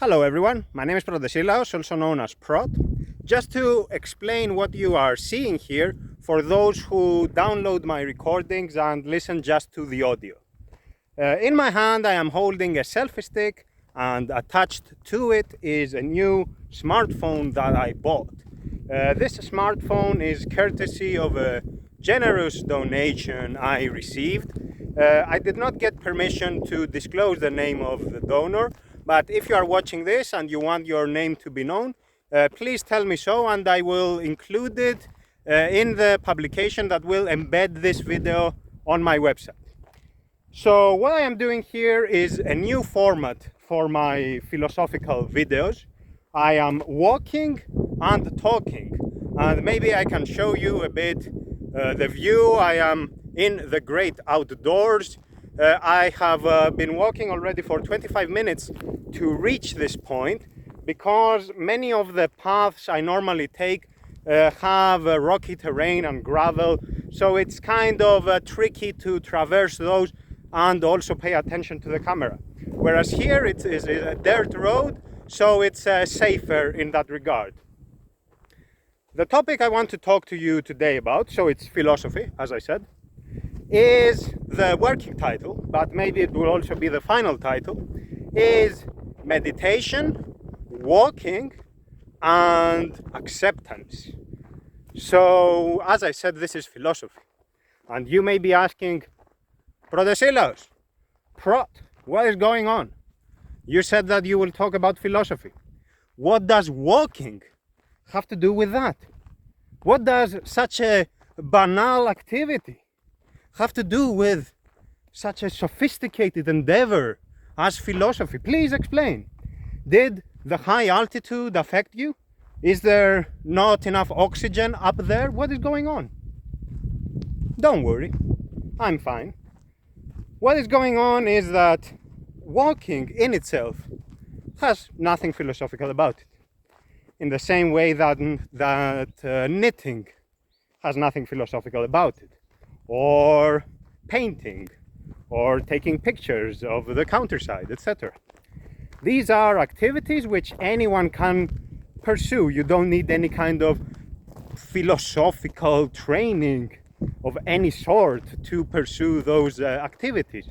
Hello everyone, my name is Protesilaos, also known as Prot. Just to explain what you are seeing here for those who download my recordings and listen just to the audio. In my hand I am holding a selfie stick, and attached to it is a new smartphone that I bought. This smartphone is courtesy of a generous donation I received. I did not get permission to disclose the name of the donor, but if you are watching this and you want your name to be known, please tell me so, and I will include it in the publication that will embed this video on my website. So what I am doing here is a new format for my philosophical videos. I am walking and talking, and maybe I can show you a bit the view. I am in the great outdoors. I have been walking already for 25 minutes to reach this point, because many of the paths I normally take have rocky terrain and gravel, so it's kind of tricky to traverse those and also pay attention to the camera. Whereas here it is a dirt road, so it's safer in that regard. The topic I want to talk to you today about, so it's philosophy, as I said, is the working title, but maybe it will also be the final title, is meditation, walking, and acceptance. So, as I said, this is philosophy. And you may be asking, Protesilaos, Prot, what is going on? You said that you will talk about philosophy. What does walking have to do with that? What does such a banal activity have to do with such a sophisticated endeavor as philosophy? Please explain. Did the high altitude affect you? Is there not enough oxygen up there? What is going on? Don't worry, I'm fine. What is going on is that walking in itself has nothing philosophical about it. In the same way that knitting has nothing philosophical about it, or painting, or taking pictures of the countryside, etc. These are activities which anyone can pursue. You don't need any kind of philosophical training of any sort to pursue those activities.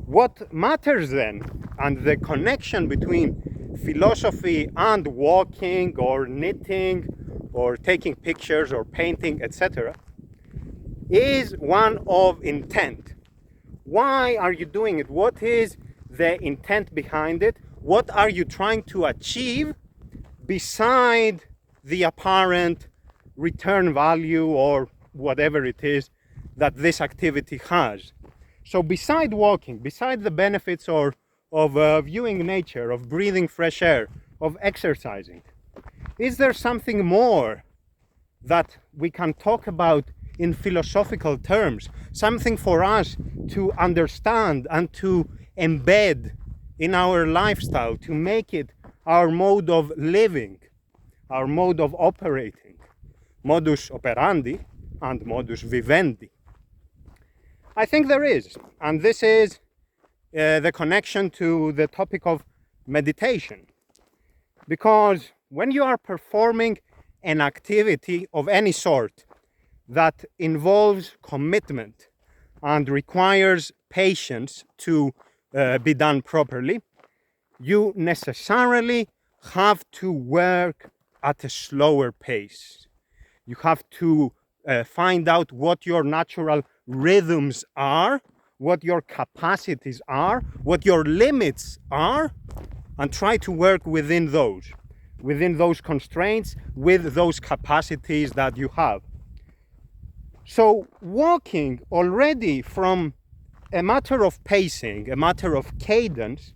What matters then, and the connection between philosophy and walking or knitting or taking pictures or painting, etc., is one of intent. Why are you doing it? What is the intent behind it? What are you trying to achieve beside the apparent return value or whatever it is that this activity has? So beside walking, beside the benefits of viewing nature, of breathing fresh air, of exercising, is there something more that we can talk about in philosophical terms? Something for us to understand and to embed in our lifestyle, to make it our mode of living, our mode of operating, modus operandi and modus vivendi? I think there is, and this is the connection to the topic of meditation. Because when you are performing an activity of any sort that involves commitment and requires patience to be done properly, you necessarily have to work at a slower pace. You have to find out what your natural rhythms are, what your capacities are, what your limits are, and try to work within those constraints, with those capacities that you have. So walking already, from a matter of pacing, a matter of cadence,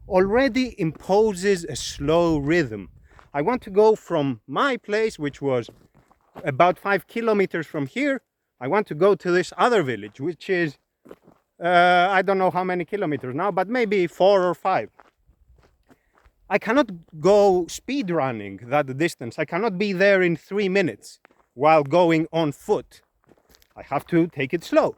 already imposes a slow rhythm. I want to go from my place, which was about 5 kilometers from here. I want to go to this other village, which is, I don't know how many kilometers now, but maybe 4 or 5. I cannot go speed running that distance. I cannot be there in 3 minutes while going on foot. I have to take it slow.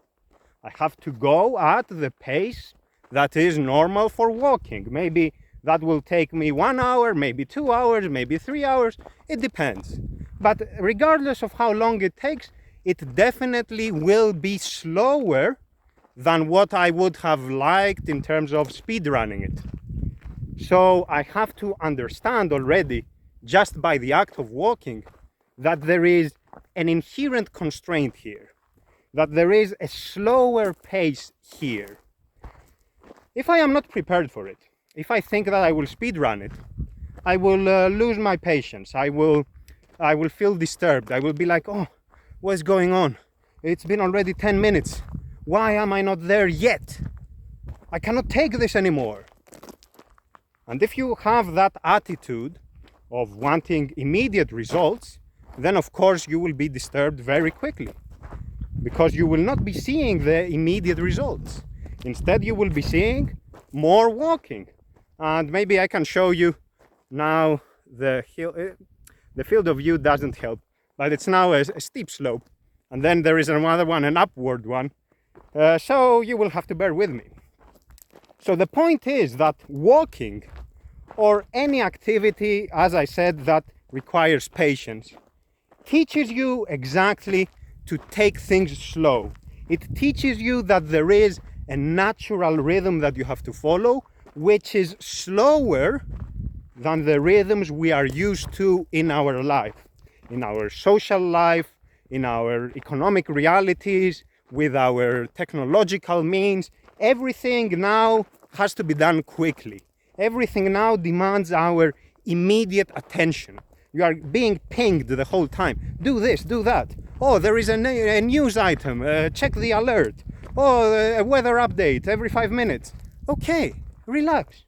I have to go at the pace that is normal for walking. Maybe That will take me 1 hour, maybe 2 hours, maybe 3 hours. It depends. But regardless of how long it takes, it definitely will be slower than what I would have liked in terms of speed running it. So I have to understand already, just by the act of walking, that there is an inherent constraint here, that there is a slower pace here. If I am not prepared for it, if I think that I will speed run it, I will lose my patience. I will feel disturbed. I will be like, oh, what's going on? It's been already 10 minutes. Why am I not there yet? I cannot take this anymore. And if you have that attitude of wanting immediate results, then of course you will be disturbed very quickly, because you will not be seeing the immediate results. Instead, you will be seeing more walking. And maybe I can show you now the field of view doesn't help, but it's now a steep slope. And then there is another one, an upward one. So you will have to bear with me. So the point is that walking, or any activity, as I said, that requires patience, teaches you exactly to take things slow. It teaches you that there is a natural rhythm that you have to follow, which is slower than the rhythms we are used to in our life, in our social life, in our economic realities, with our technological means. Everything now has to be done quickly. Everything now demands our immediate attention. You are being pinged the whole time. Do this, do that. Oh, there is a news item. Check the alert. Oh, a weather update every 5 minutes. Okay, relax.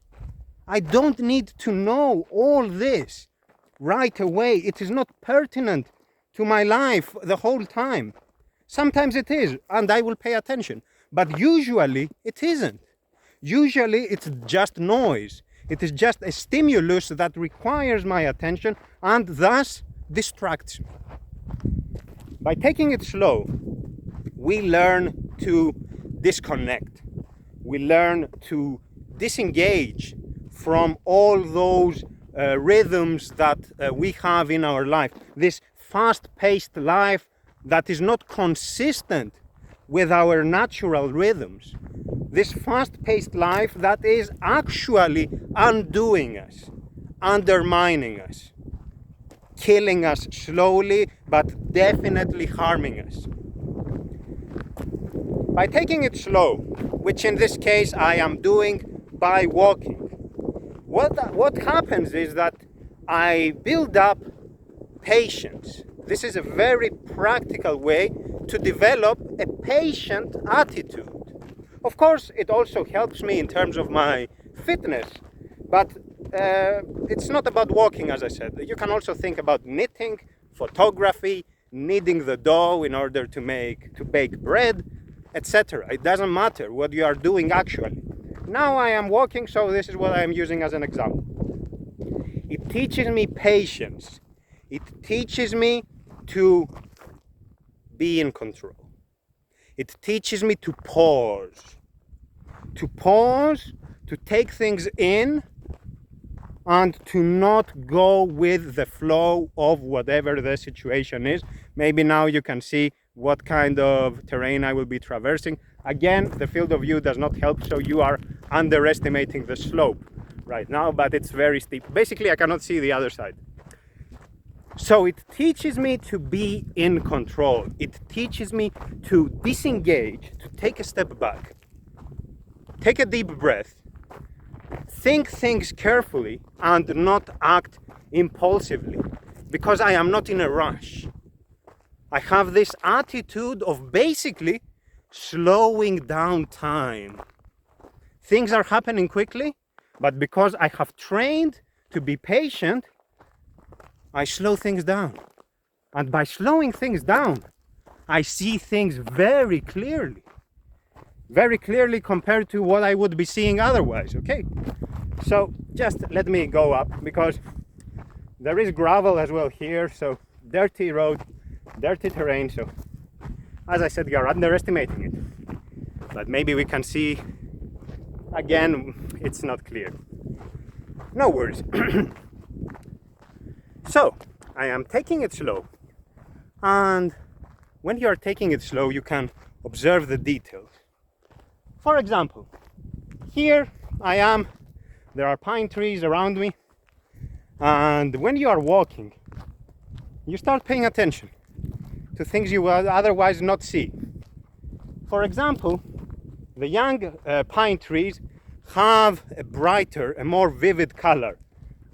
I don't need to know all this right away. It is not pertinent to my life the whole time. Sometimes it is, and I will pay attention. But usually it isn't. Usually it's just noise. It is just a stimulus that requires my attention and thus distracts me. By taking it slow, we learn to disconnect. We learn to disengage from all those rhythms that we have in our life. This fast-paced life that is not consistent with our natural rhythms. This fast-paced life that is actually undoing us, undermining us, killing us slowly, but definitely harming us. By taking it slow, which in this case I am doing by walking, what happens is that I build up patience. This is a very practical way to develop a patient attitude. Of course, it also helps me in terms of my fitness, but it's not about walking, as I said. You can also think about knitting, photography, kneading the dough in order to bake bread, etc. It doesn't matter what you are doing actually. Now I am walking, so this is what I am using as an example. It teaches me patience. It teaches me to be in control. It teaches me to pause, to take things in, and to not go with the flow of whatever the situation is. Maybe now you can see what kind of terrain I will be traversing. Again, the field of view does not help, so you are underestimating the slope right now, but it's very steep. Basically, I cannot see the other side. So it teaches me to be in control. It teaches me to disengage, to take a step back, take a deep breath, think things carefully and not act impulsively, because I am not in a rush. I have this attitude of basically slowing down time. Things are happening quickly, but because I have trained to be patient, I slow things down. And by slowing things down, I see things very clearly compared to what I would be seeing otherwise, okay? So just let me go up, because there is gravel as well here, so dirty road, dirty terrain, so as I said, you're underestimating it. But maybe we can see, again, it's not clear. No worries. So, I am taking it slow. And when you are taking it slow, you can observe the details. For example, here I am, there are pine trees around me, and when you are walking, you start paying attention to things you would otherwise not see. For example, the young pine trees have a brighter, a more vivid color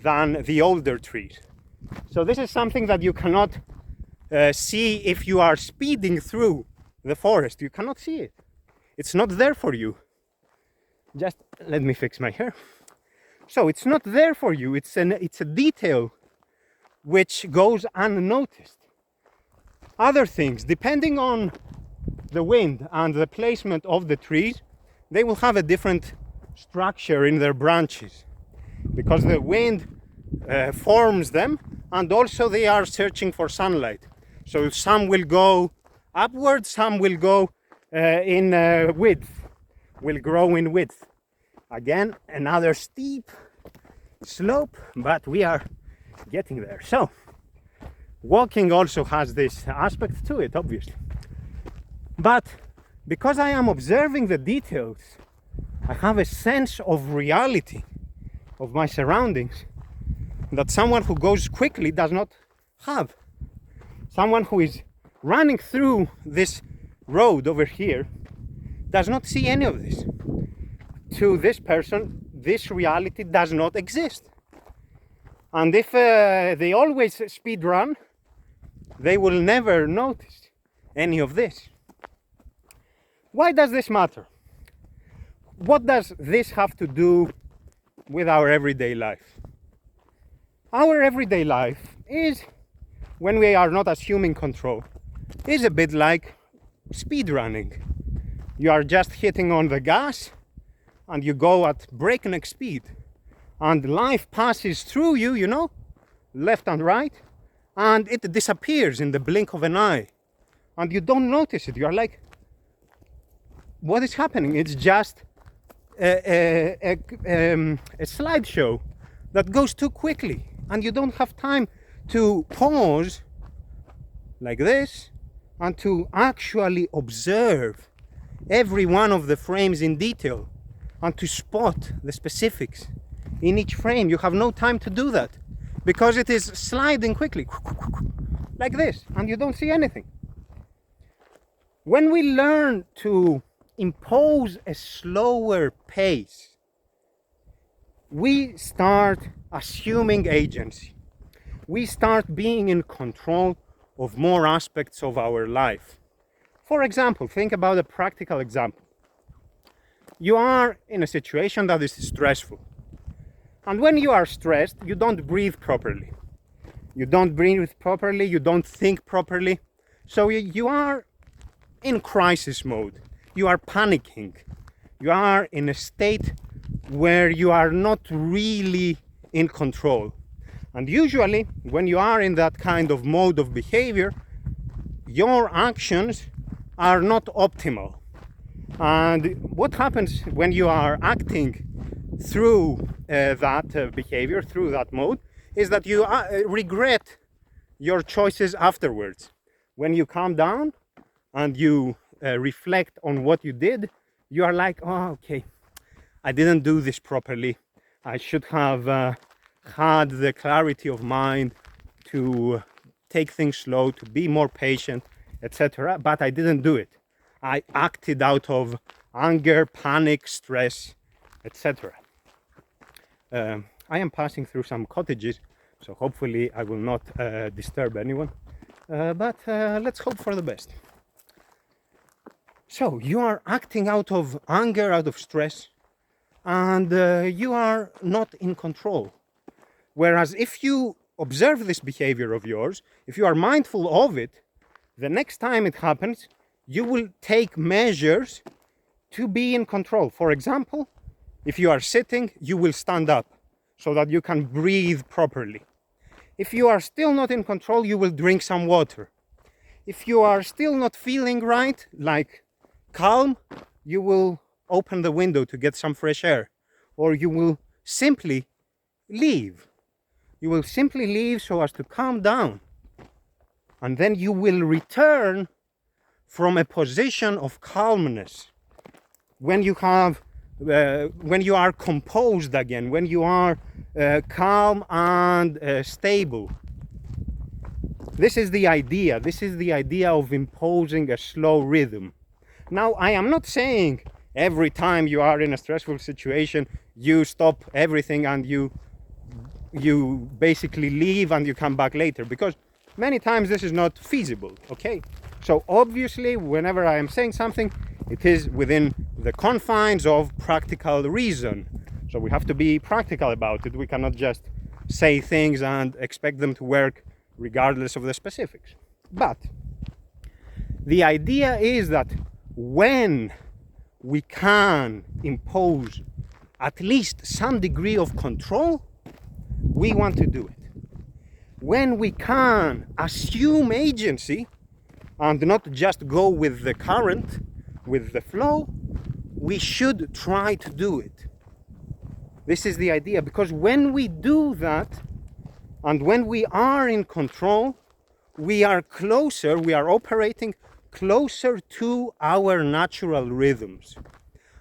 than the older trees. So this is something that you cannot see if you are speeding through the forest. You cannot see it. It's not there for you. Just let me fix my hair. So it's not there for you. It's a detail which goes unnoticed. Other things, depending on the wind and the placement of the trees, they will have a different structure in their branches because the wind forms them, and also they are searching for sunlight. So some will go upwards, some will go in width, will grow in width. Again, another steep slope, but we are getting there. So walking also has this aspect to it, obviously. But because I am observing the details, I have a sense of reality of my surroundings that someone who goes quickly does not have. Someone who is running through this road over here does not see any of this. To this person, this reality does not exist. And if they always speed run, they will never notice any of this. Why does this matter? What does this have to do with our everyday life? Our everyday life is, when we are not assuming control, is a bit like speed running. You are just hitting on the gas and you go at breakneck speed, and life passes through you, you know, left and right, and it disappears in the blink of an eye, and you don't notice it. You are like, what is happening? It's just a slideshow that goes too quickly, and you don't have time to pause like this and to actually observe every one of the frames in detail and to spot the specifics in each frame. You have no time to do that because it is sliding quickly like this, and you don't see anything. When we learn to impose a slower pace, we start assuming agency. We start being in control of more aspects of our life. For example, think about a practical example. You are in a situation that is stressful. And when you are stressed, you don't breathe properly. You don't breathe properly, you don't think properly. So you are in crisis mode. You are panicking. You are in a state where you are not really in control. And usually, when you are in that kind of mode of behavior, your actions are not optimal. And what happens when you are acting through that behavior, through that mode, is that you regret your choices afterwards. When you calm down and you reflect on what you did, you are like, oh, okay, I didn't do this properly. I should have had the clarity of mind to take things slow, to be more patient, etc. But I didn't do it. I acted out of anger, panic, stress, etc. I am passing through some cottages, so hopefully I will not disturb anyone. But let's hope for the best. So you are acting out of anger, out of stress, and you are not in control. Whereas if you observe this behavior of yours, if you are mindful of it, the next time it happens, you will take measures to be in control. For example, if you are sitting, you will stand up so that you can breathe properly. If you are still not in control, you will drink some water. If you are still not feeling right, like calm, you will open the window to get some fresh air, or you will simply leave. You will simply leave so as to calm down. And then you will return from a position of calmness. When you are composed again, when you are calm and stable. This is the idea. This is the idea of imposing a slow rhythm. Now, I am not saying every time you are in a stressful situation, you stop everything and you basically leave and you come back later, because many times this is not feasible, okay? So obviously, whenever I am saying something, it is within the confines of practical reason. So we have to be practical about it. We cannot just say things and expect them to work regardless of the specifics. But the idea is that when we can impose at least some degree of control, we want to do it. When we can assume agency and not just go with the current, with the flow, we should try to do it. This is the idea, because when we do that, and when we are in control, we are closer, we are operating closer to our natural rhythms.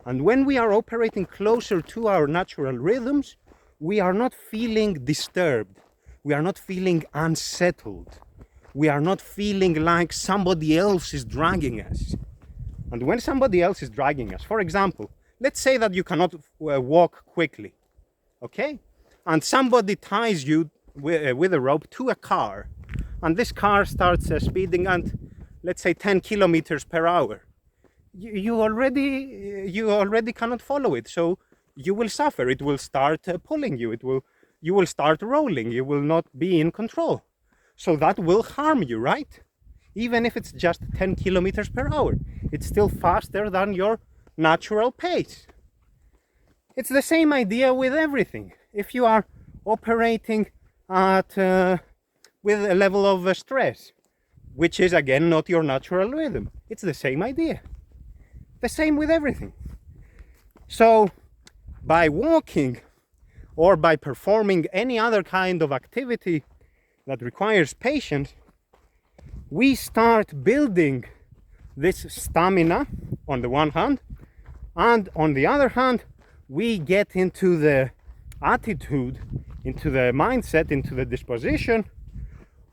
And when we are operating closer to our natural rhythms, we are not feeling disturbed. We are not feeling unsettled. We are not feeling like somebody else is dragging us. And when somebody else is dragging us, for example, let's say that you cannot walk quickly, okay? And somebody ties you with a rope to a car, and this car starts speeding at, let's say, 10 kilometers per hour. You already cannot follow it, so you will suffer. It will start pulling you. You will start rolling. You will not be in control. So that will harm you, right? Even if it's just 10 kilometers per hour, it's still faster than your natural pace. It's the same idea with everything. If you are operating at with a level of stress, which is again not your natural rhythm, it's the same idea. The same with everything. So by walking or by performing any other kind of activity that requires patience, we start building this stamina on the one hand, and on the other hand, we get into the attitude, into the mindset, into the disposition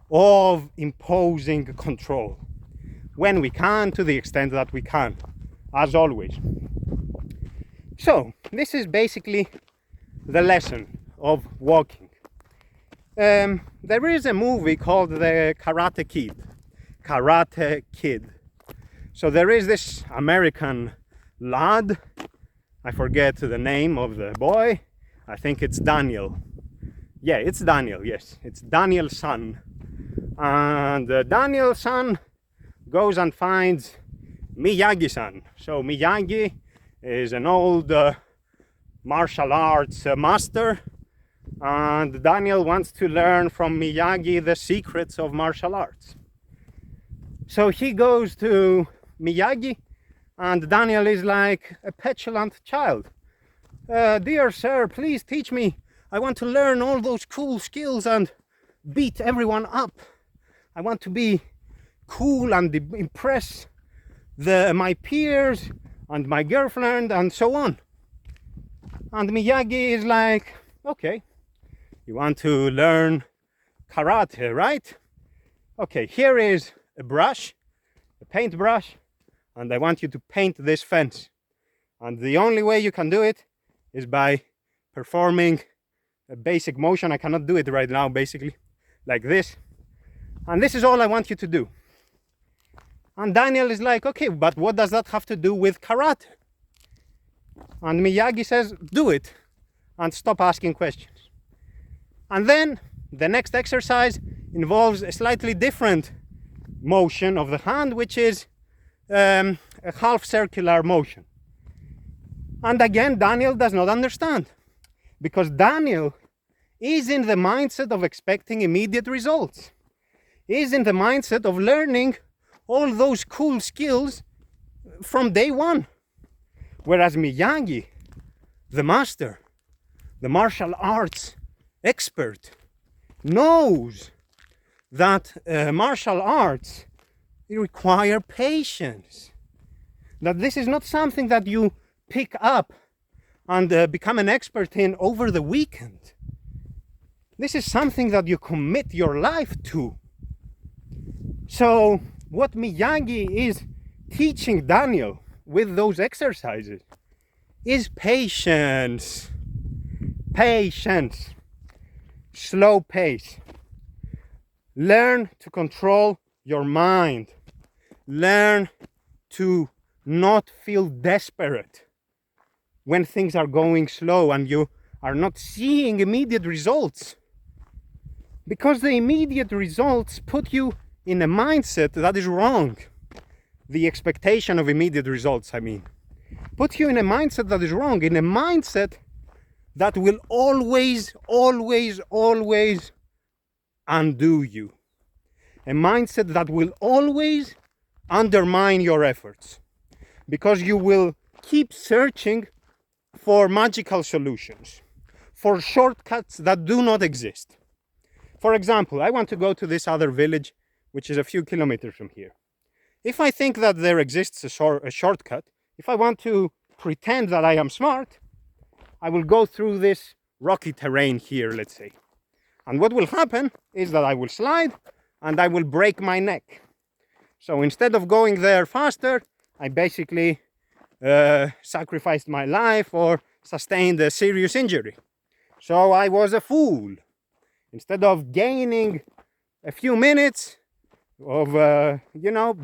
of imposing control when we can, to the extent that we can, as always. So this is basically the lesson of walking. There is a movie called the Karate Kid. So there is this American lad, I forget the name of the boy, I think it's Daniel. Yeah, it's Daniel, yes, it's Daniel's son. And Daniel's son goes and finds Miyagi-san. So Miyagi is an old martial arts master, and Daniel wants to learn from Miyagi the secrets of martial arts. So he goes to Miyagi, and Daniel is like a petulant child. Dear sir, please teach me. I want to learn all those cool skills and beat everyone up. I want to be cool and impress my peers and my girlfriend and so on. And Miyagi is like, okay, you want to learn karate, right? Okay, here is a brush, a paintbrush, and I want you to paint this fence. And the only way you can do it is by performing a basic motion. I cannot do it right now, basically, like this. And this is all I want you to do. And Daniel is like, okay, but what does that have to do with karate? And Miyagi says, do it and stop asking questions. And then the next exercise involves a slightly different motion of the hand, which is a half circular motion. And again, Daniel does not understand, because Daniel is in the mindset of expecting immediate results. He is in the mindset of learning all those cool skills from day one. Whereas Miyagi, the master, the martial arts expert knows that martial arts require patience, that this is not something that you pick up and become an expert in over the weekend. This is something that you commit your life to. So what Miyagi is teaching Daniel with those exercises is patience. Patience. Slow pace. Learn to control your mind. Learn to not feel desperate when things are going slow and you are not seeing immediate results. Because the immediate results put you in a mindset that is wrong. The expectation of immediate results, I mean. Put you in a mindset that is wrong. In a mindset that will always undo you. A mindset that will always undermine your efforts. Because you will keep searching for magical solutions, for shortcuts that do not exist. For example, I want to go to this other village, which is a few kilometers from here. If I think that there exists a shortcut, if I want to pretend that I am smart, I will go through this rocky terrain here, let's say. And what will happen is that I will slide and I will break my neck. So instead of going there faster, I basically sacrificed my life or sustained a serious injury. So I was a fool. Instead of gaining a few minutes of,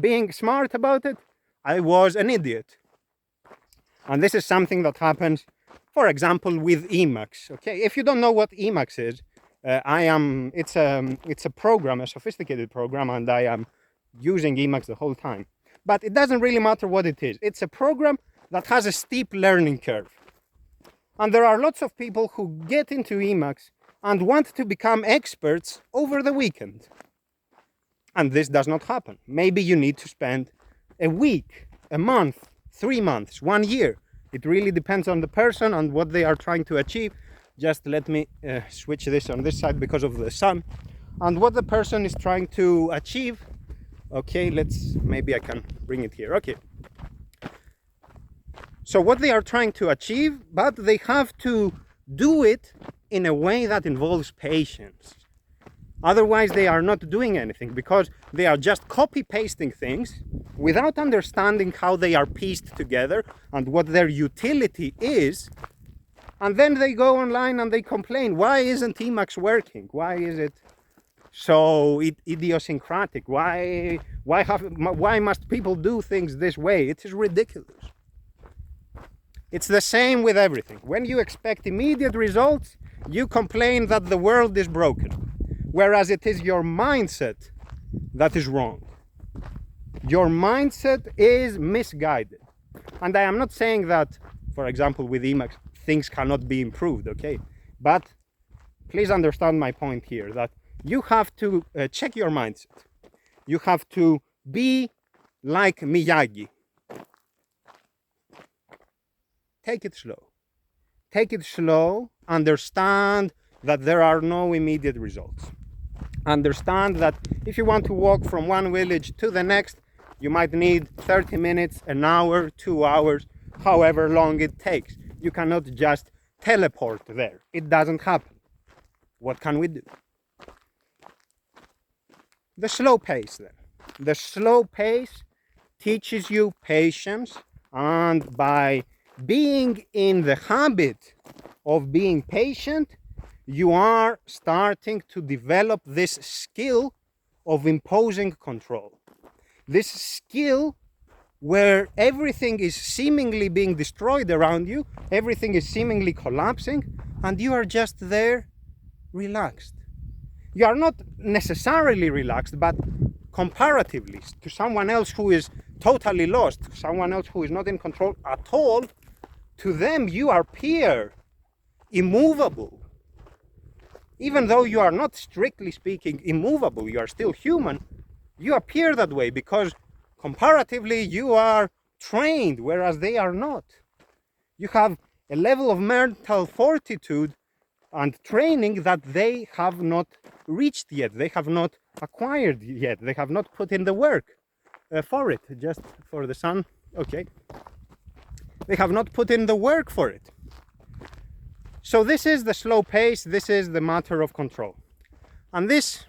being smart about it, I was an idiot. And this is something that happens, for example, with Emacs. Okay, if you don't know what Emacs is, it's a program, a sophisticated program, and I am using Emacs the whole time. But it doesn't really matter what it is. It's a program that has a steep learning curve. And there are lots of people who get into Emacs and want to become experts over the weekend. And this does not happen. Maybe you need to spend a week, a month, 3 months, 1 year. It really depends on the person and what they are trying to achieve. Just let me switch this on this side because of the sun. And what the person is trying to achieve. Okay, maybe I can bring it here. Okay. So what they are trying to achieve, but they have to do it in a way that involves patience. Otherwise, they are not doing anything because they are just copy-pasting things without understanding how they are pieced together and what their utility is. And then they go online and they complain, why isn't Emacs working? Why is it so idiosyncratic? Why must people do things this way? It is ridiculous. It's the same with everything. When you expect immediate results, you complain that the world is broken, whereas it is your mindset that is wrong. Your mindset is misguided. And I am not saying that, for example, with Emacs, things cannot be improved, okay? But please understand my point here, that you have to check your mindset. You have to be like Miyagi. Take it slow. Take it slow. Understand that there are no immediate results. Understand that if you want to walk from one village to the next, you might need 30 minutes, an hour, 2 hours, however long it takes. You cannot just teleport there. It doesn't happen. What can we do? The slow pace then. The slow pace teaches you patience, and by being in the habit of being patient, you are starting to develop this skill of imposing control. This skill where everything is seemingly being destroyed around you, everything is seemingly collapsing, and you are just there relaxed. You are not necessarily relaxed, but comparatively to someone else who is totally lost, someone else who is not in control at all, to them you appear immovable. Even though you are not strictly speaking immovable, you are still human, you appear that way because comparatively you are trained, whereas they are not. You have a level of mental fortitude and training that they have not reached yet, they have not acquired yet, they have not put in the work for it. Just for the sun, okay. They have not put in the work for it. So this is the slow pace, this is the matter of control. And this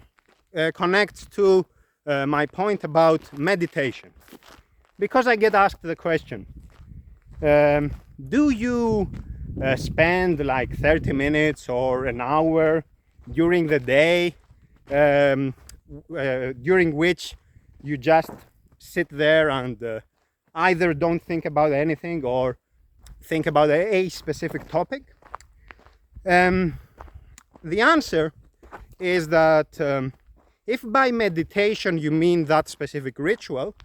connects to my point about meditation. Because I get asked the question, do you spend like 30 minutes or an hour during the day during which you just sit there and either don't think about anything or think about a specific topic? The answer is that if by meditation you mean that specific ritual,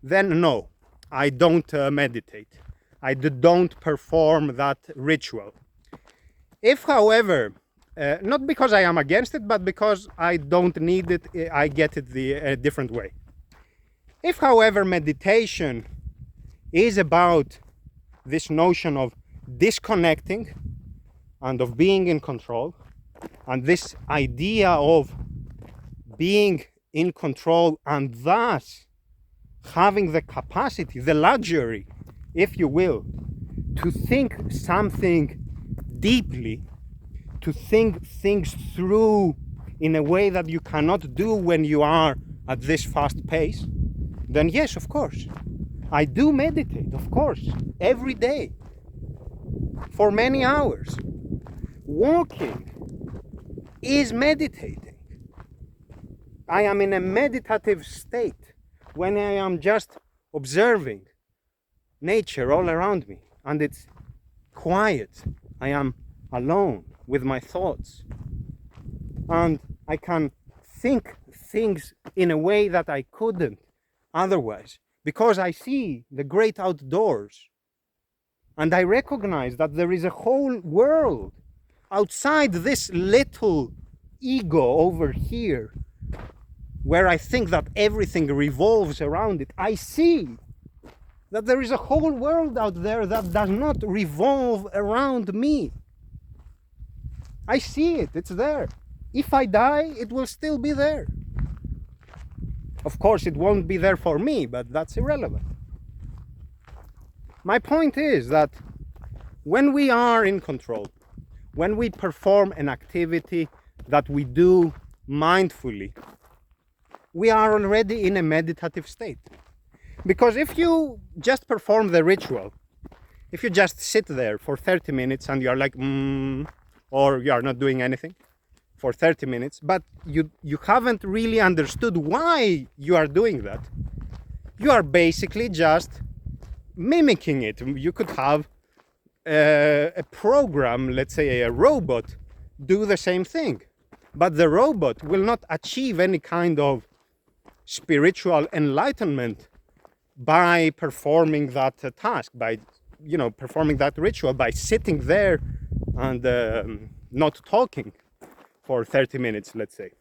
then no, I don't meditate. I don't perform that ritual. If, however, not because I am against it, but because I don't need it, I get it a different way. If, however, meditation is about this notion of disconnecting and of being in control, and this idea of being in control and thus having the capacity, the luxury, if you will, to think something deeply, to think things through in a way that you cannot do when you are at this fast pace, then yes, of course, I do meditate, of course, every day, for many hours. Walking is meditating. I am in a meditative state when I am just observing nature all around me and it's quiet. I am alone with my thoughts and I can think things in a way that I couldn't otherwise, because I see the great outdoors and I recognize that there is a whole world outside this little ego over here where I think that everything revolves around it. I see that there is a whole world out there that does not revolve around me. I see it, it's there. If I die, it will still be there. Of course, it won't be there for me, but that's irrelevant. My point is that when we are in control, when we perform an activity that we do mindfully, we are already in a meditative state. Because if you just perform the ritual, if you just sit there for 30 minutes and you're like, or you are not doing anything for 30 minutes, but you haven't really understood why you are doing that, you are basically just mimicking it. You could have a program, let's say a robot, do the same thing, but the robot will not achieve any kind of spiritual enlightenment by performing that task, by performing that ritual, by sitting there and not talking for 30 minutes, let's say.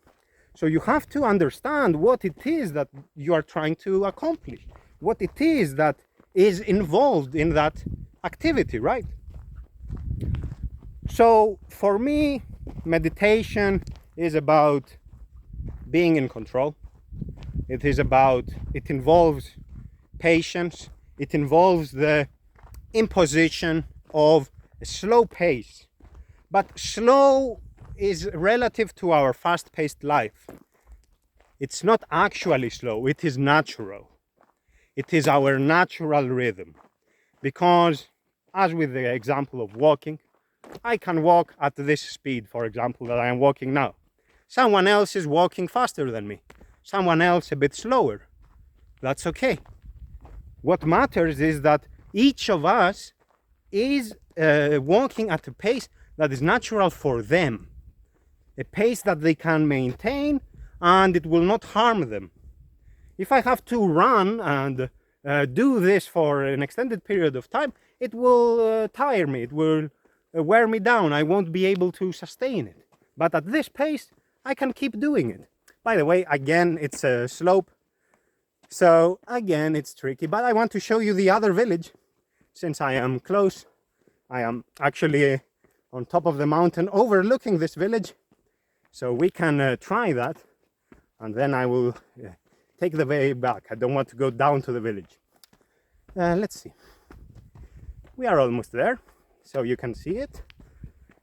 So you have to understand what it is that you are trying to accomplish, what it is that is involved in that activity, right? So for me, meditation is about being in control. It involves patience. It involves the imposition of a slow pace. But slow is relative to our fast-paced life. It's not actually slow, it is natural. It is our natural rhythm. Because, as with the example of walking, I can walk at this speed, for example, that I am walking now. Someone else is walking faster than me. Someone else a bit slower. That's okay. What matters is that each of us is walking at a pace that is natural for them. A pace that they can maintain and it will not harm them. If I have to run and do this for an extended period of time, it will tire me, it will wear me down. I won't be able to sustain it. But at this pace, I can keep doing it. By the way, again, it's a slope. So again, it's tricky, but I want to show you the other village since I am close. I am actually on top of the mountain overlooking this village. So we can try that, and then I will take the way back. I don't want to go down to the village. Let's see. We are almost there, so you can see it.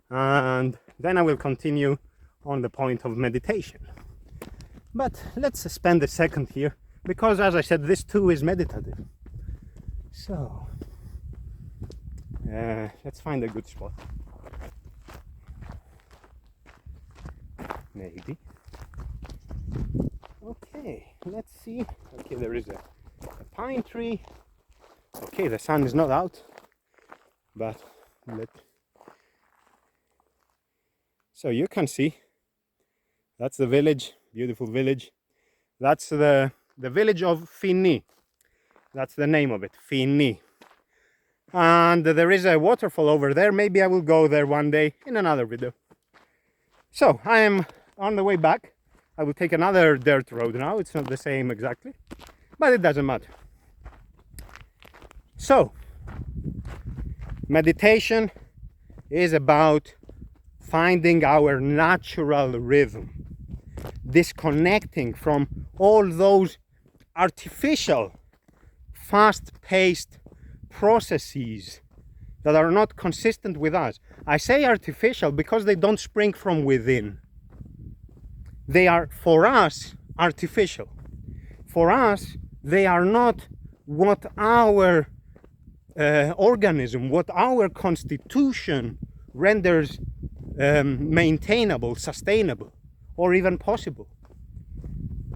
And then I will continue on the point of meditation. But let's spend a second here, because as I said, this too is meditative. So, let's find a good spot. Maybe. Okay, let's see. Okay, there is a pine tree. Okay, the sun is not out, but so you can see that's the village, beautiful village. That's the village of Fini. That's the name of it, Fini. And there is a waterfall over there. Maybe I will go there one day in another video. So I am on the way back. I will take another dirt road now. It's not the same exactly, but it doesn't matter. So meditation is about finding our natural rhythm, disconnecting from all those artificial, fast-paced processes that are not consistent with us. I say artificial because they don't spring from within. They are, for us, artificial. For us, they are not what our organism, what our constitution renders maintainable, sustainable, or even possible.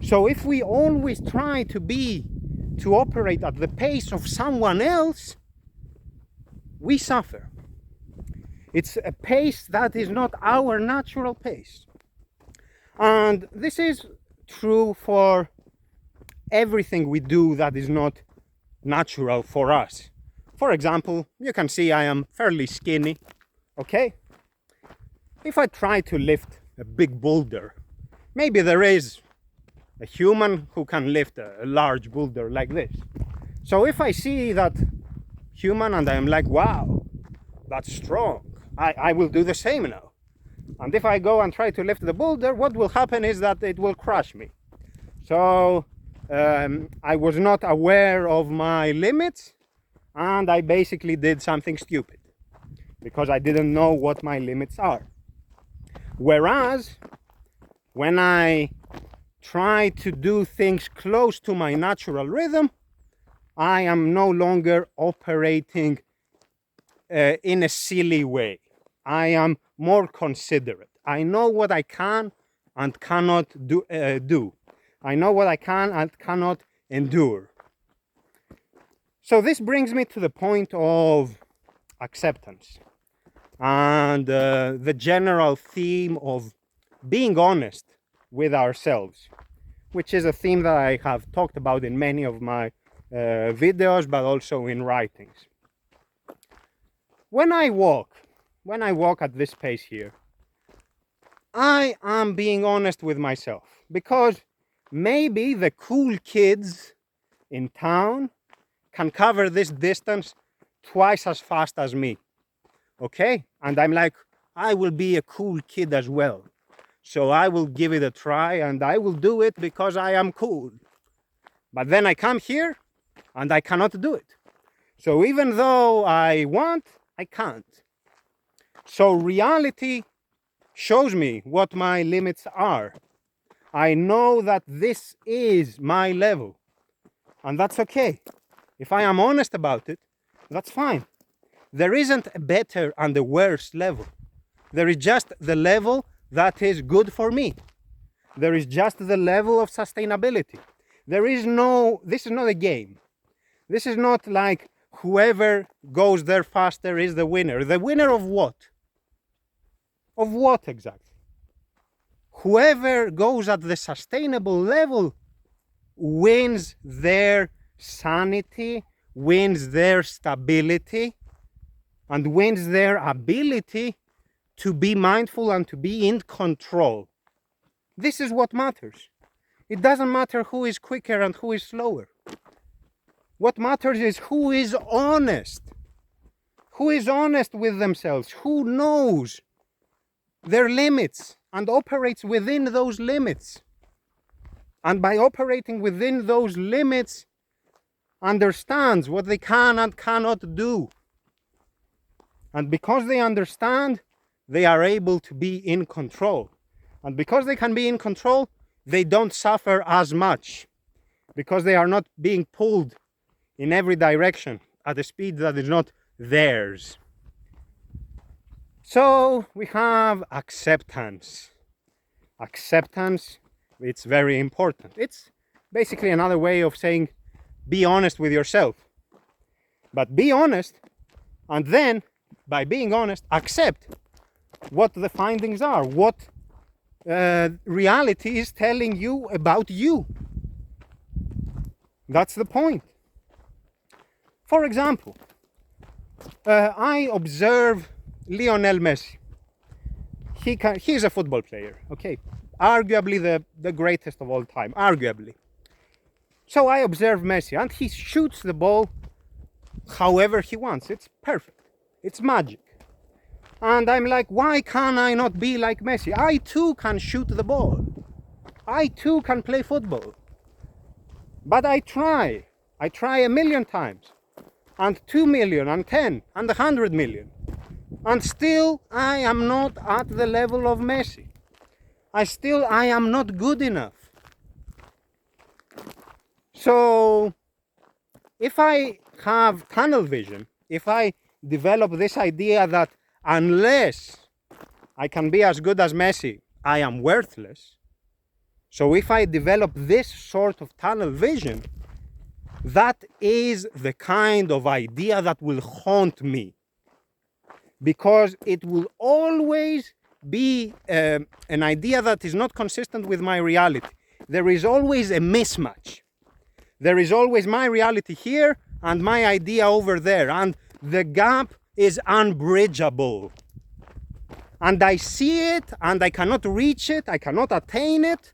So if we always try to operate at the pace of someone else, we suffer. It's a pace that is not our natural pace. And this is true for everything we do that is not natural for us. For example, you can see I am fairly skinny, okay? If I try to lift a big boulder, maybe there is a human who can lift a large boulder like this. So if I see that human and I am like, wow, that's strong, I will do the same now. And if I go and try to lift the boulder, what will happen is that it will crush me. So I was not aware of my limits, and I basically did something stupid because I didn't know what my limits are. Whereas when I try to do things close to my natural rhythm, I am no longer operating in a silly way. I am more considerate. I know what I can and cannot do. I know what I can and cannot endure. So this brings me to the point of acceptance and the general theme of being honest with ourselves, which is a theme that I have talked about in many of my videos, but also in writings. When I walk at this pace here, I am being honest with myself, because maybe the cool kids in town can cover this distance twice as fast as me, okay? And I'm like, I will be a cool kid as well. So I will give it a try and I will do it because I am cool. But then I come here and I cannot do it. So even though I want, I can't. So reality shows me what my limits are. I know that this is my level, and that's okay. If I am honest about it, that's fine. There isn't a better and a worse level. There is just the level that is good for me. There is just the level of sustainability. This is not a game. This is not like whoever goes there faster is the winner. The winner of what? Of what exactly? Whoever goes at the sustainable level wins their sanity, wins their stability, and wins their ability to be mindful and to be in control. This is what matters. It doesn't matter who is quicker and who is slower. What matters is who is honest. who is honest with themselves, who knows their limits and operates within those limits. And by operating within those limits, understands what they can and cannot do. And because they understand, they are able to be in control. And because they can be in control, they don't suffer as much, because they are not being pulled in every direction at a speed that is not theirs. So we have acceptance. Acceptance, it's very important. It's basically another way of saying be honest with yourself. But be honest, and then by being honest, accept what the findings are, what reality is telling you about you. That's the point. For example, I observe Lionel Messi. He's a football player, okay? Arguably the greatest of all time, arguably. So I observe Messi, and he shoots the ball however he wants. It's perfect. It's magic. And I'm like, why can I not be like Messi? I too can shoot the ball. I too can play football. But I try. I try 1,000,000 times. And 2 million, and 10, and 100 million. And still I am not at the level of Messi. I am not good enough. So if I have tunnel vision, if I develop this idea that unless I can be as good as Messi, I am worthless. So if I develop this sort of tunnel vision, that is the kind of idea that will haunt me, because it will always be an idea that is not consistent with my reality. There is always a mismatch. There is always my reality here and my idea over there, and the gap is unbridgeable. And I see it, and I cannot reach it, I cannot attain it,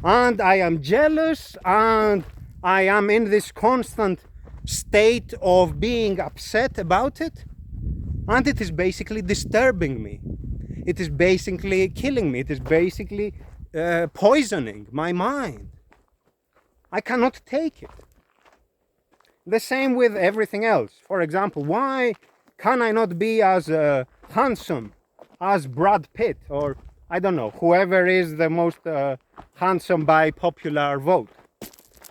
and I am jealous, and I am in this constant state of being upset about it, and it is basically disturbing me. It is basically killing me. It is basically poisoning my mind. I cannot take it. The same with everything else. For example, why can I not be as handsome as Brad Pitt, or I don't know, whoever is the most handsome by popular vote?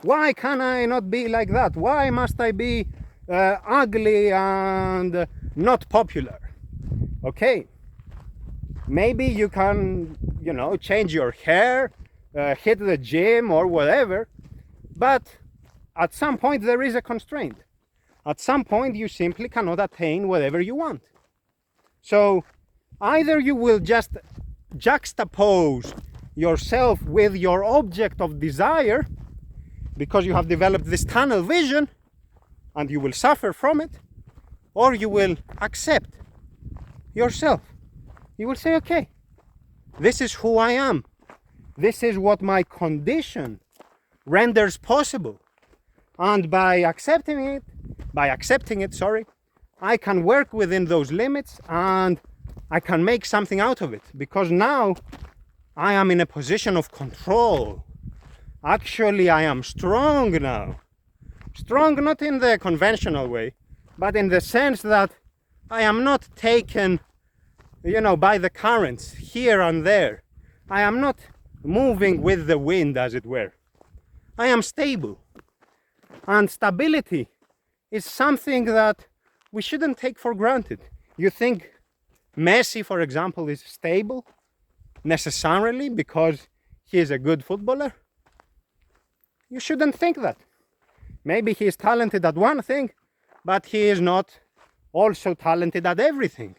Why can I not be like that? Why must I be ugly and not popular? Okay, maybe you can, change your hair, hit the gym or whatever, but at some point there is a constraint. At some point you simply cannot attain whatever you want. So either you will just juxtapose yourself with your object of desire, because you have developed this tunnel vision and you will suffer from it, or you will accept yourself. You will say, okay, this is who I am. This is what my condition renders possible. And by accepting it, I can work within those limits and I can make something out of it, because now I am in a position of control. Actually, I am strong now. Strong not in the conventional way, but in the sense that I am not taken, by the currents here and there. I am not moving with the wind, as it were. I am stable. And stability is something that we shouldn't take for granted. You think Messi, for example, is stable necessarily because he is a good footballer? You shouldn't think that. Maybe he is talented at one thing, but he is not also talented at everything.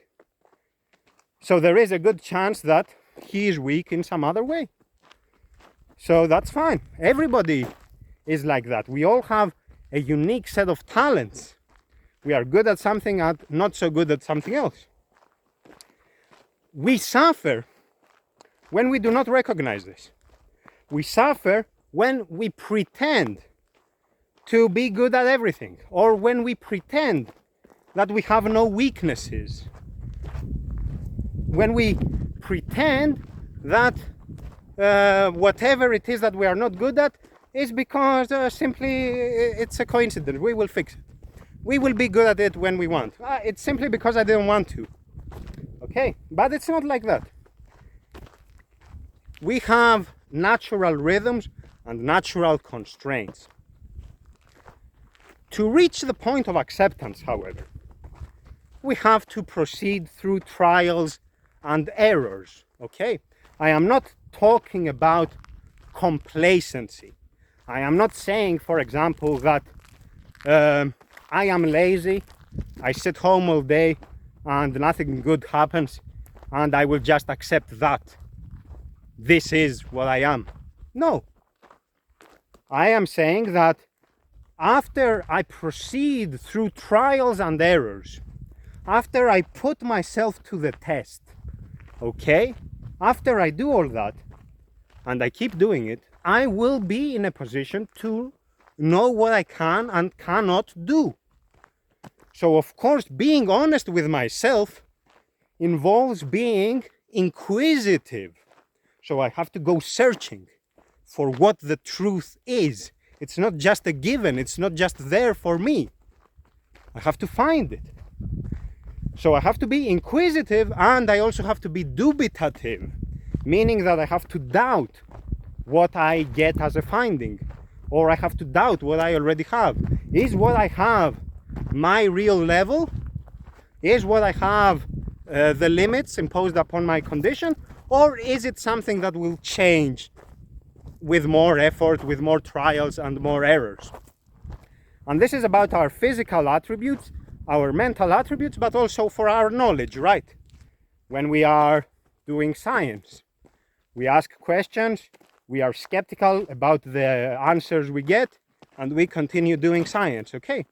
So there is a good chance that he is weak in some other way. So that's fine. Everybody is like that. We all have a unique set of talents. We are good at something and not so good at something else. We suffer when we do not recognize this. We suffer when we pretend to be good at everything, or when we pretend that we have no weaknesses. When we pretend that whatever it is that we are not good at is because simply it's a coincidence. We will fix it. We will be good at it when we want. It's simply because I didn't want to. Okay, but it's not like that. We have natural rhythms and natural constraints. To reach the point of acceptance, however, we have to proceed through trials and errors. Okay, I am not talking about complacency. I am not saying, for example, that I am lazy, I sit home all day and nothing good happens and I will just accept that. This is what I am. No. I am saying that after I proceed through trials and errors, after I put myself to the test, okay, after I do all that, and I keep doing it, I will be in a position to know what I can and cannot do. So of course, being honest with myself involves being inquisitive. So I have to go searching for what the truth is. It's not just a given, it's not just there for me. I have to find it. So I have to be inquisitive, and I also have to be dubitative, meaning that I have to doubt what I get as a finding, or I have to doubt what I already have. Is what I have my real level? Is what I have the limits imposed upon my condition? Or is it something that will change with more effort, with more trials and more errors? And this is about our physical attributes, our mental attributes, but also for our knowledge, right? When we are doing science, we ask questions, we are skeptical about the answers we get, and we continue doing science, okay?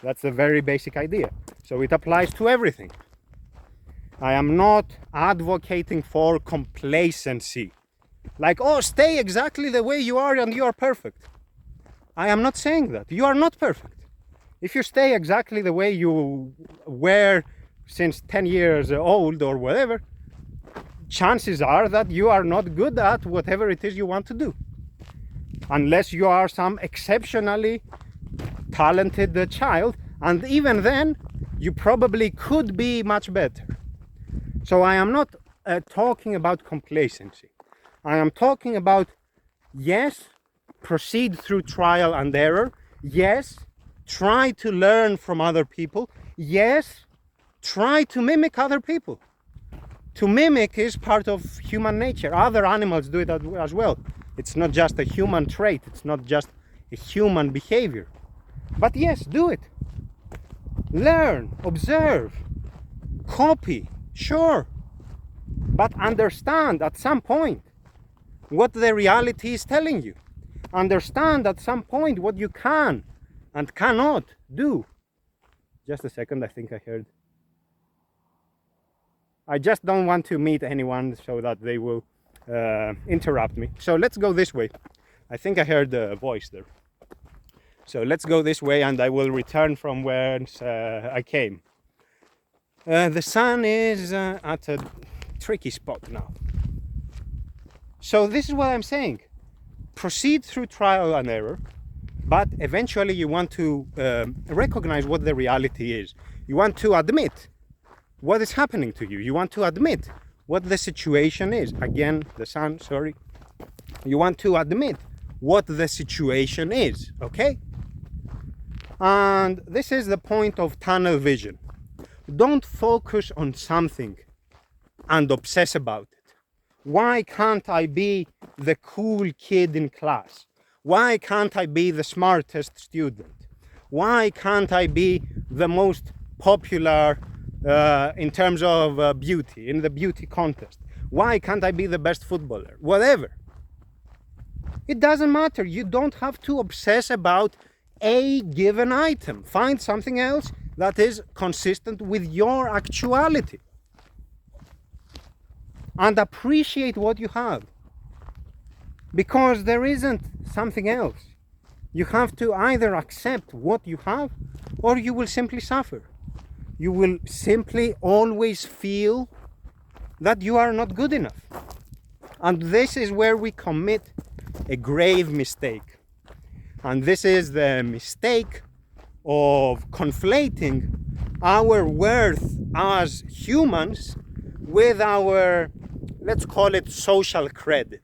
That's the very basic idea. So it applies to everything. I am not advocating for complacency. Like, oh, stay exactly the way you are and you are perfect. I am not saying that. You are not perfect. If you stay exactly the way you were since 10 years old or whatever, chances are that you are not good at whatever it is you want to do. Unless you are some exceptionally talented child, and even then, you probably could be much better. So I am not talking about complacency. I am talking about, yes, proceed through trial and error. Yes, try to learn from other people. Yes, try to mimic other people. To mimic is part of human nature. Other animals do it as well. It's not just a human trait. It's not just a human behavior. But yes, do it. Learn, observe, copy, sure. But understand at some point what the reality is telling you. Understand at some point what you can and cannot do. Just a second, I think I heard. I just don't want to meet anyone so that they will interrupt me. So let's go this way. I think I heard a voice there. So let's go this way and I will return from where I came. The sun is at a tricky spot now. So this is what I'm saying. Proceed through trial and error, but eventually you want to recognize what the reality is. You want to admit what is happening to you. You want to admit what the situation is. Again, the sun, sorry. You want to admit what the situation is, okay? And this is the point of tunnel vision. Don't focus on something and obsess about it. Why can't I be the cool kid in class? Why can't I be the smartest student? Why can't I be the most popular in terms of beauty, in the beauty contest? Why can't I be the best footballer? Whatever. It doesn't matter. You don't have to obsess about a given item. Find something else that is consistent with your actuality. And appreciate what you have. Because there isn't something else. You have to either accept what you have or you will simply suffer. you will simply always feel that you are not good enough. And this is where we commit a grave mistake. And this is the mistake of conflating our worth as humans with our, let's call it social credit,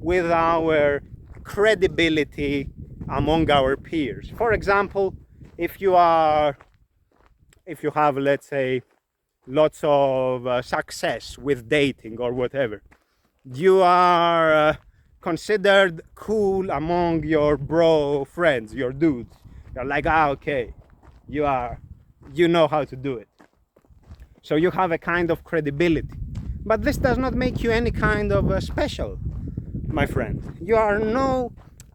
with our credibility among our peers. For example, if you have, let's say, lots of success with dating or whatever, you are considered cool among your bro friends, your dudes. You're like, okay, you know how to do it. So you have a kind of credibility. But this does not make you any kind of special, my friend. You are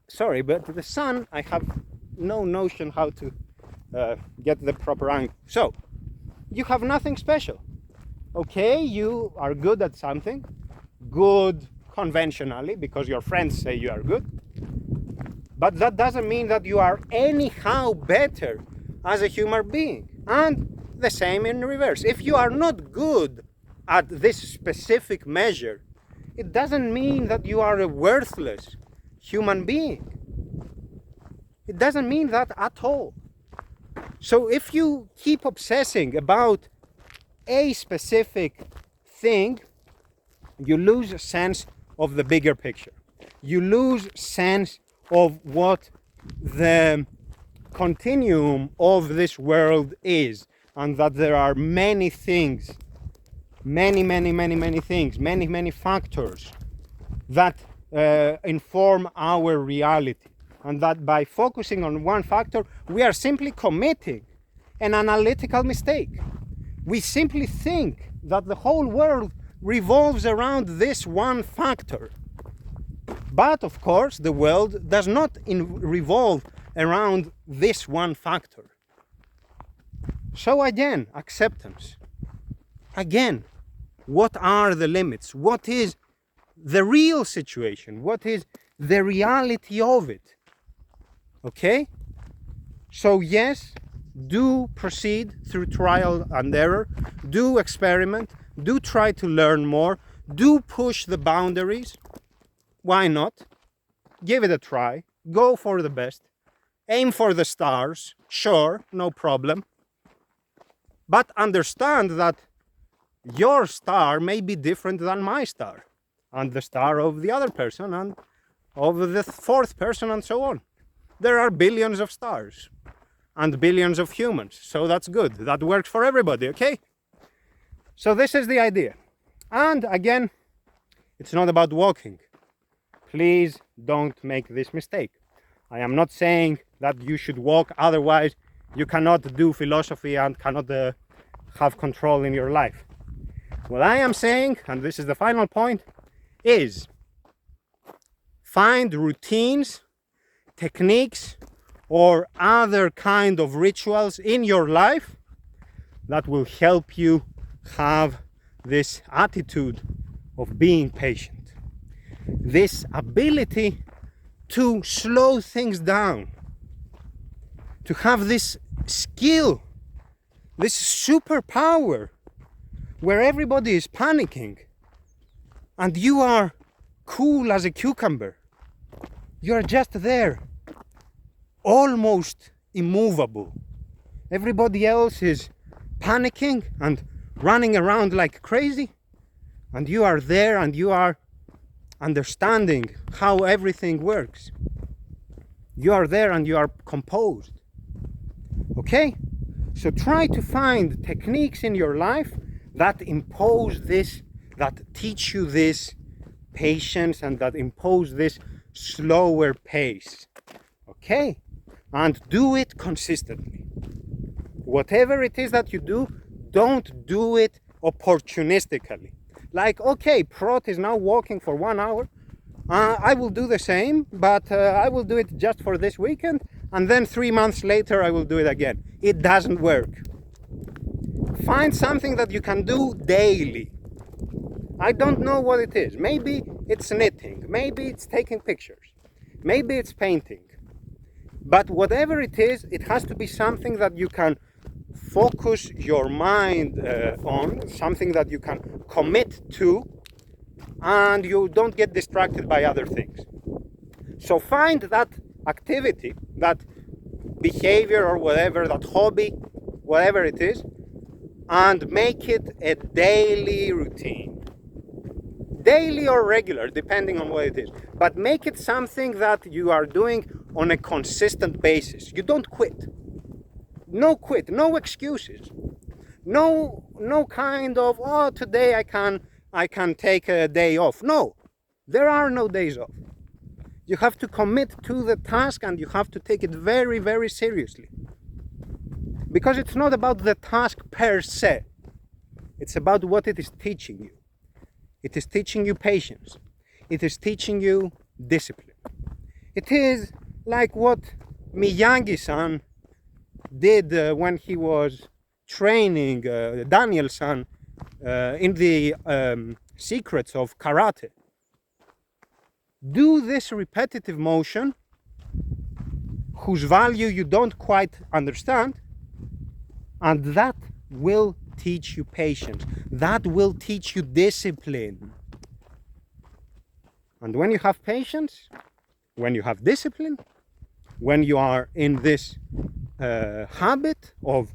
sorry, but the sun, I have no notion how to get the proper angle. So, you have nothing special. Okay, you are good at something, good conventionally, because your friends say you are good. But that doesn't mean that you are anyhow better as a human being. And the same in reverse. If you are not good at this specific measure, it doesn't mean that you are a worthless human being. It doesn't mean that at all. So if you keep obsessing about a specific thing, you lose a sense of the bigger picture. You lose sense of what the continuum of this world is, and that there are many things, many things, many factors that inform our reality, and that by focusing on one factor, we are simply committing an analytical mistake. We simply think that the whole world revolves around this one factor. But of course, the world does not revolve around this one factor. So again, acceptance. Again, what are the limits? What is the real situation? What is the reality of it? Okay? So yes, do proceed through trial and error. Do experiment. Do try to learn more. Do push the boundaries. Why not? Give it a try. Go for the best. Aim for the stars. Sure, no problem. But understand that your star may be different than my star, and the star of the other person, and of the fourth person, and so on. There are billions of stars and billions of humans, so that's good. That works for everybody, okay? So this is the idea. And again, it's not about walking. Please don't make this mistake. I am not saying that you should walk, otherwise you cannot do philosophy and cannot have control in your life. What I am saying, and this is the final point, is find routines, techniques, or other kind of rituals in your life that will help you have this attitude of being patient, this ability to slow things down, to have this skill, this superpower where everybody is panicking and you are cool as a cucumber. You are just there, almost immovable. Everybody else is panicking and running around like crazy, and you are there and you are understanding how everything works. You are there and you are composed. Okay? So try to find techniques in your life that impose this, that teach you this patience, and that impose this slower pace. Okay? And do it consistently. Whatever it is that you do, don't do it opportunistically. Like, okay, Prot is now walking for 1 hour. I will do the same, but I will do it just for this weekend, and then 3 months later I will do it again. It doesn't work. Find something that you can do daily. I don't know what it is. Maybe it's knitting, maybe it's taking pictures, maybe it's painting. But whatever it is, it has to be something that you can focus your mind on, something that you can commit to, and you don't get distracted by other things. So find that activity, that behavior or whatever, that hobby, whatever it is, and make it a daily routine. Daily or regular, depending on what it is. But make it something that you are doing on a consistent basis. You don't quit. No quit, no excuses. No kind of, oh, today I can take a day off. No, there are no days off. You have to commit to the task, and you have to take it very, very seriously. Because it's not about the task per se. It's about what it is teaching you. It is teaching you patience. It is teaching you discipline. It is like what Miyagi-san did when he was training Daniel-san in the secrets of karate. Do this repetitive motion, whose value you don't quite understand, and that will teach you patience. That will teach you discipline. And when you have patience, when you have discipline, when you are in this habit of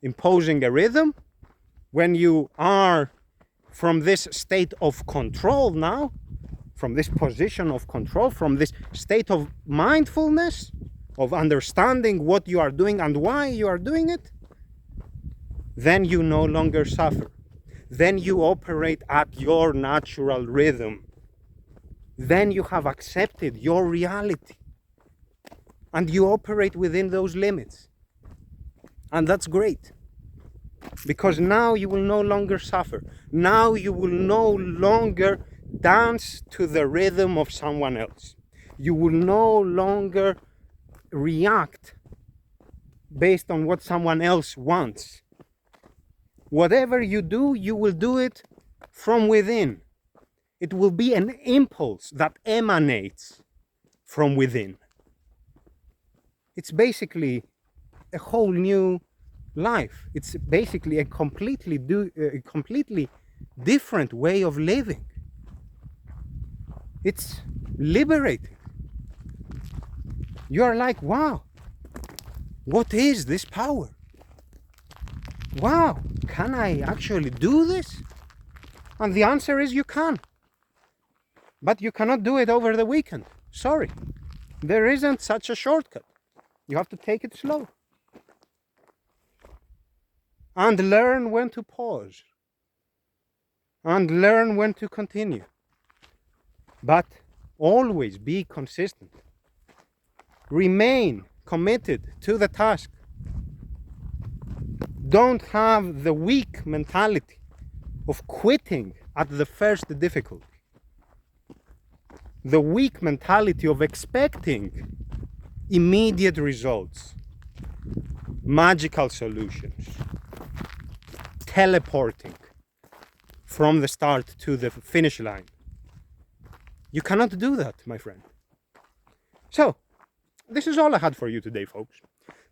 imposing a rhythm, when you are from this state of control now, from this position of control, from this state of mindfulness, of understanding what you are doing and why you are doing it, then you no longer suffer. Then you operate at your natural rhythm. Then you have accepted your reality. And you operate within those limits. And that's great. Because now you will no longer suffer. Now you will no longer dance to the rhythm of someone else. You will no longer react based on what someone else wants. Whatever you do, you will do it from within. It will be an impulse that emanates from within. It's basically a whole new life. It's basically a completely different way of living. It's liberating. You are like, wow, what is this power? Wow, can I actually do this? And the answer is you can. But you cannot do it over the weekend. Sorry. There isn't such a shortcut. You have to take it slow. And learn when to pause. And learn when to continue. But always be consistent. Remain committed to the task. Don't have the weak mentality of quitting at the first difficulty. The weak mentality of expecting immediate results, magical solutions, teleporting from the start to the finish line. You cannot do that, my friend. So, this is all I had for you today, folks.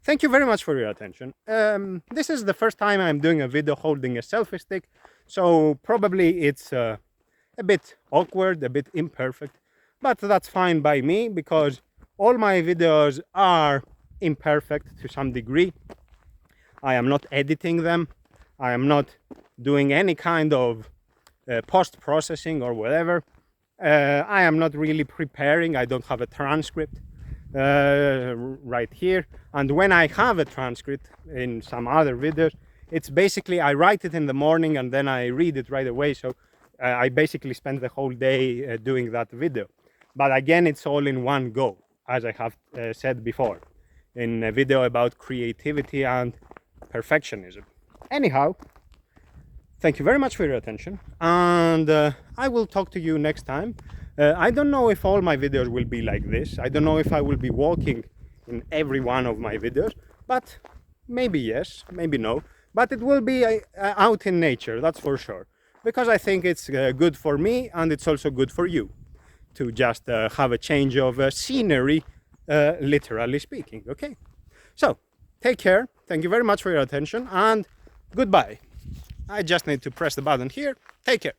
Thank you very much for your attention. This is the first time I'm doing a video holding a selfie stick, so probably it's a bit awkward, a bit imperfect, but that's fine by me because all my videos are imperfect to some degree. I am not editing them. I am not doing any kind of post-processing or whatever. I am not really preparing. I don't have a transcript right here. And when I have a transcript in some other videos, it's basically I write it in the morning and then I read it right away. So I basically spend the whole day doing that video. But again, it's all in one go, as I have said before in a video about creativity and perfectionism. Anyhow, thank you very much for your attention, and I will talk to you next time. I don't know if all my videos will be like this. I don't know if I will be walking in every one of my videos, but maybe yes, maybe no. But it will be out in nature, that's for sure. Because I think it's good for me, and it's also good for you to just have a change of scenery, literally speaking, okay? So, Take care. Thank you very much for your attention, and goodbye. I just need to press the button here. Take care.